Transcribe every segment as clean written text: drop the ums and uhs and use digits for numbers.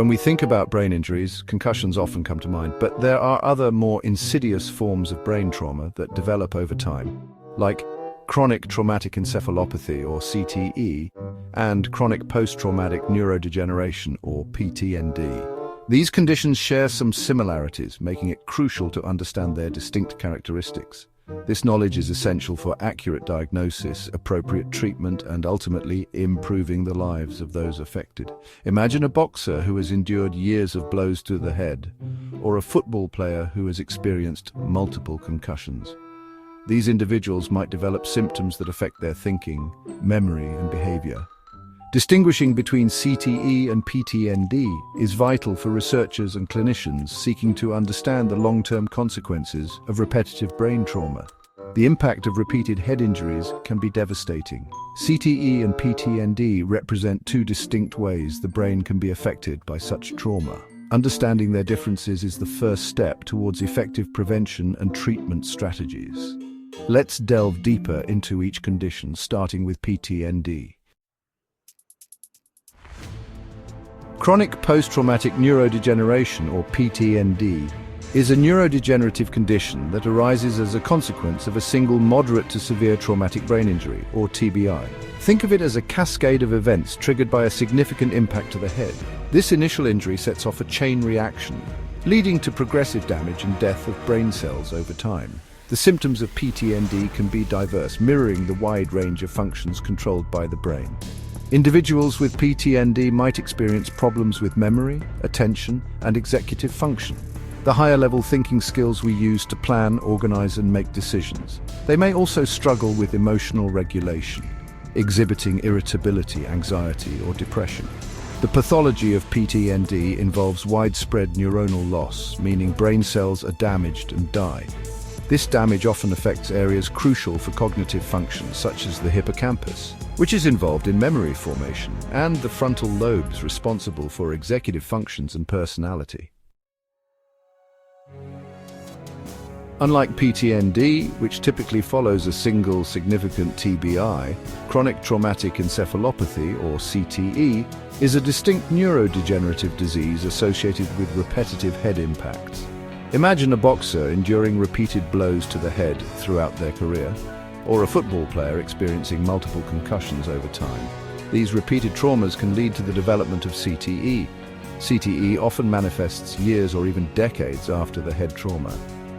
When we think about brain injuries, concussions often come to mind, but there are other more insidious forms of brain trauma that develop over time, like Chronic Traumatic Encephalopathy, or CTE, and Chronic Post-Traumatic Neurodegeneration, or PTND. These conditions share some similarities, making it crucial to understand their distinct characteristics. This knowledge is essential for accurate diagnosis, appropriate treatment, and ultimately improving the lives of those affected. Imagine a boxer who has endured years of blows to the head, or a football player who has experienced multiple concussions. These individuals might develop symptoms that affect their thinking, memory, and behavior. Distinguishing between CTE and PTND is vital for researchers and clinicians seeking to understand the long-term consequences of repetitive brain trauma. The impact of repeated head injuries can be devastating. CTE and PTND represent two distinct ways the brain can be affected by such trauma. Understanding their differences is the first step towards effective prevention and treatment strategies. Let's delve deeper into each condition, starting with PTND. Chronic Post-Traumatic Neurodegeneration, or PTND, is a neurodegenerative condition that arises as a consequence of a single moderate to severe traumatic brain injury, or TBI. Think of it as a cascade of events triggered by a significant impact to the head. This initial injury sets off a chain reaction, leading to progressive damage and death of brain cells over time. The symptoms of PTND can be diverse, mirroring the wide range of functions controlled by the brain. Individuals with PTND might experience problems with memory, attention, and executive function, the higher-level thinking skills we use to plan, organize, and make decisions. They may also struggle with emotional regulation, exhibiting irritability, anxiety, or depression. The pathology of PTND involves widespread neuronal loss, meaning brain cells are damaged and die. This damage often affects areas crucial for cognitive function, such as the hippocampus, which is involved in memory formation, and the frontal lobes responsible for executive functions and personality. Unlike PTND, which typically follows a single significant TBI, Chronic Traumatic Encephalopathy, or CTE, is a distinct neurodegenerative disease associated with repetitive head impacts. Imagine a boxer enduring repeated blows to the head throughout their career, or a football player experiencing multiple concussions over time. These repeated traumas can lead to the development of CTE. CTE often manifests years or even decades after the head trauma.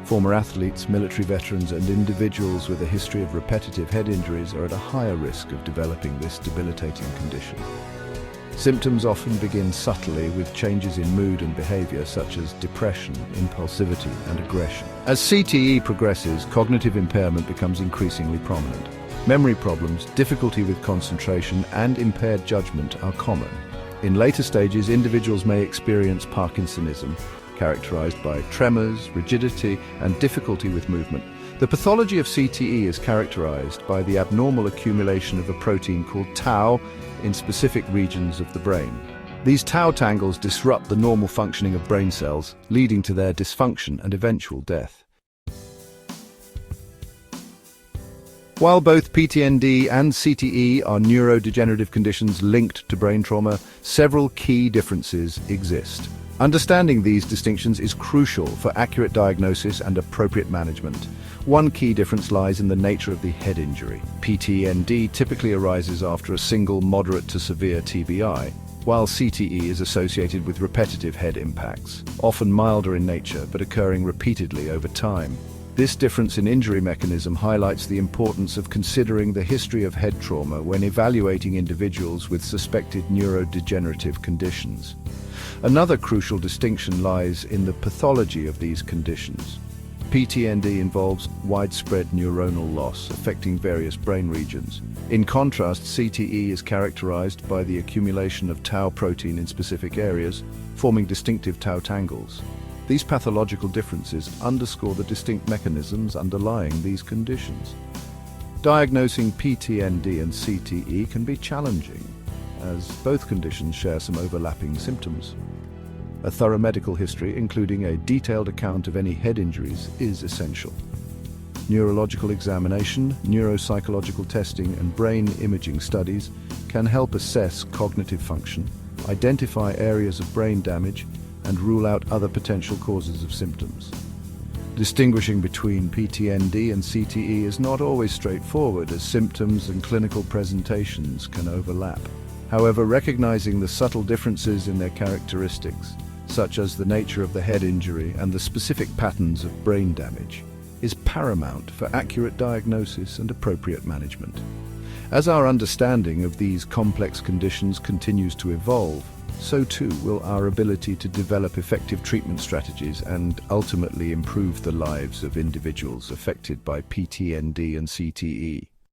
Former athletes, military veterans, and individuals with a history of repetitive head injuries are at a higher risk of developing this debilitating condition. Symptoms often begin subtly with changes in mood and behavior, such as depression, impulsivity, and aggression. As CTE progresses, cognitive impairment becomes increasingly prominent. Memory problems, difficulty with concentration, and impaired judgment are common. In later stages, individuals may experience Parkinsonism, characterized by tremors, rigidity, and difficulty with movement. The pathology of CTE is characterized by the abnormal accumulation of a protein called tau in specific regions of the brain. These tau tangles disrupt the normal functioning of brain cells, leading to their dysfunction and eventual death. While both PTND and CTE are neurodegenerative conditions linked to brain trauma, several key differences exist. Understanding these distinctions is crucial for accurate diagnosis and appropriate management. One key difference lies in the nature of the head injury. PTND typically arises after a single moderate to severe TBI, while CTE is associated with repetitive head impacts, often milder in nature but occurring repeatedly over time. This difference in injury mechanism highlights the importance of considering the history of head trauma when evaluating individuals with suspected neurodegenerative conditions. Another crucial distinction lies in the pathology of these conditions. PTND involves widespread neuronal loss, affecting various brain regions. In contrast, CTE is characterized by the accumulation of tau protein in specific areas, forming distinctive tau tangles. These pathological differences underscore the distinct mechanisms underlying these conditions. Diagnosing PTND and CTE can be challenging, as both conditions share some overlapping symptoms. A thorough medical history, including a detailed account of any head injuries, is essential. Neurological examination, neuropsychological testing, and brain imaging studies can help assess cognitive function, identify areas of brain damage, and rule out other potential causes of symptoms. Distinguishing between PTND and CTE is not always straightforward, as symptoms and clinical presentations can overlap. However, recognizing the subtle differences in their characteristics, such as the nature of the head injury and the specific patterns of brain damage, is paramount for accurate diagnosis and appropriate management. As our understanding of these complex conditions continues to evolve, so too will our ability to develop effective treatment strategies and ultimately improve the lives of individuals affected by PTND and CTE.